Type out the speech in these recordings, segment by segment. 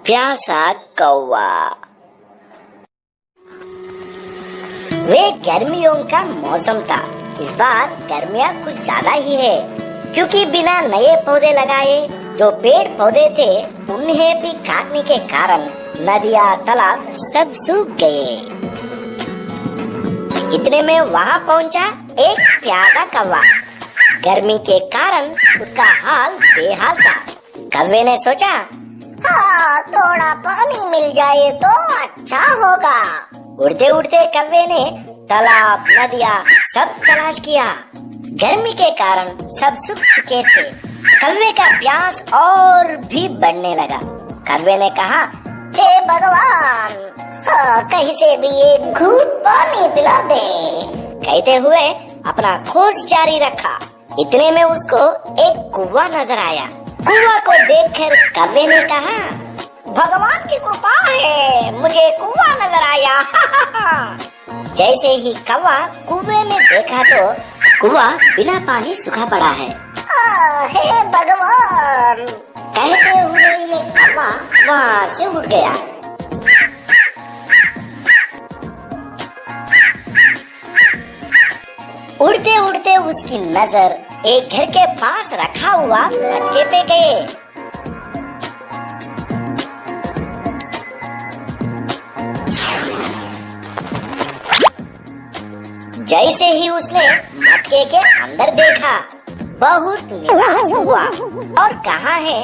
प्यासा कौवा। वे गर्मियों का मौसम था। इस बार गर्मियाँ कुछ ज्यादा ही है, क्योंकि बिना नए पौधे लगाए जो पेड़ पौधे थे उन्हें भी काटने के कारण नदियाँ तालाब सब सूख गए। इतने में वहाँ पहुँचा एक प्यासा कौवा। गर्मी के कारण उसका हाल बेहाल था। कौवे ने सोचा, हाँ, थोड़ा पानी मिल जाए तो अच्छा होगा। उड़ते उड़ते कौवे ने तालाब नदियाँ सब तलाश किया। गर्मी के कारण सब सूख चुके थे। कौवे का प्यास और भी बढ़ने लगा। कौवे ने कहा, हे भगवान, कहीं से भी एक घूंट पानी पिला दे। कहते हुए अपना खोज जारी रखा। इतने में उसको एक कुआं नजर आया। कुआं को देखकर कौवे ने कहा, भगवान की कृपा है, मुझे कुआं नजर आया। जैसे ही कौवा कुएं में देखा तो कुआं बिना पानी सूखा पड़ा है। हे भगवान, कहते हुए ये कौवा वहाँ से उड़ गया। उड़ते उड़ते उसकी नजर एक घर के पास रखा हुआ लटके पे गए। जैसे ही उसने मटके के अंदर देखा, बहुत निराश हुआ और कहा है,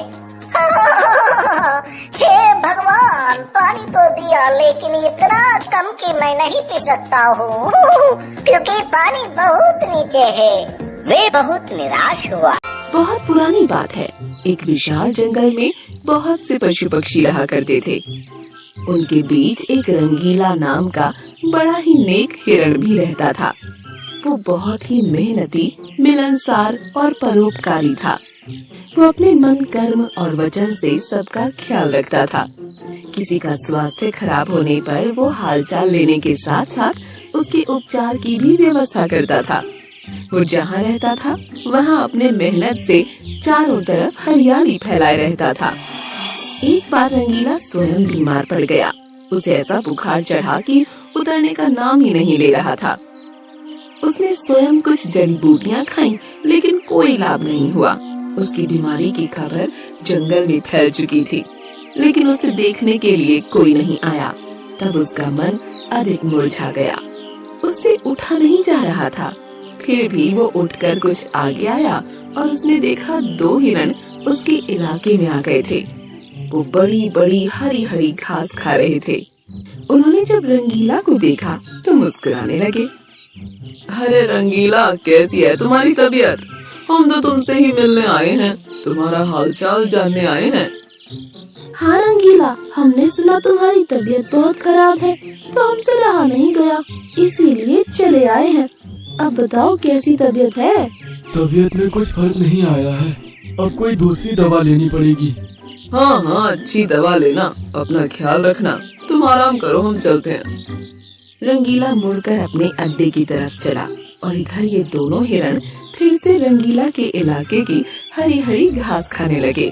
हे भगवान, पानी तो दिया लेकिन इतना कम कि मैं नहीं पी सकता हूँ, क्योंकि पानी बहुत नीचे है। वे बहुत निराश हुआ। बहुत पुरानी बात है। एक विशाल जंगल में बहुत से पशु पक्षी रहा करते थे। उनके बीच एक रंगीला नाम का बड़ा ही नेक हिरण भी रहता था। वो बहुत ही मेहनती, मिलनसार और परोपकारी था। वो अपने मन, कर्म और वचन से सबका ख्याल रखता था। किसी का स्वास्थ्य खराब होने पर वो हालचाल लेने के साथ साथ उसके उपचार की भी व्यवस्था करता था। वो जहाँ रहता था वहाँ अपने मेहनत से चारों तरफ हरियाली फैलाए रहता था। एक बार रंगीला स्वयं बीमार पड़ गया। उसे ऐसा बुखार चढ़ा कि उतरने का नाम ही नहीं ले रहा था। उसने स्वयं कुछ जड़ी बूटियाँ खाईं, लेकिन कोई लाभ नहीं हुआ। उसकी बीमारी की खबर जंगल में फैल चुकी थी, लेकिन उसे देखने के लिए कोई नहीं आया। तब उसका मन अधिक मुरझा गया। उससे उठा नहीं जा रहा था। फिर भी वो उठकर कुछ आगे आया और उसने देखा 2 हिरण उसके इलाके में आ गए थे। वो बड़ी बड़ी हरी हरी घास खा रहे थे। उन्होंने जब रंगीला को देखा तो मुस्कुराने लगे। अरे रंगीला, कैसी है तुम्हारी तबीयत? हम तो तुमसे ही मिलने आए हैं, तुम्हारा हालचाल जानने आए हैं। हाँ रंगीला, हमने सुना तुम्हारी तबीयत बहुत खराब है, तो हमसे रहा नहीं गया, इसीलिए चले आए हैं। अब बताओ कैसी तबीयत है? तबीयत में कुछ फर्क नहीं आया है, अब कोई दूसरी दवा लेनी पड़ेगी। हाँ, अच्छी दवा लेना, अपना ख्याल रखना। तुम आराम करो, हम चलते हैं। रंगीला मुड़कर अपने अड्डे की तरफ चला और इधर ये दोनों हिरण फिर से रंगीला के इलाके की हरी हरी घास खाने लगे।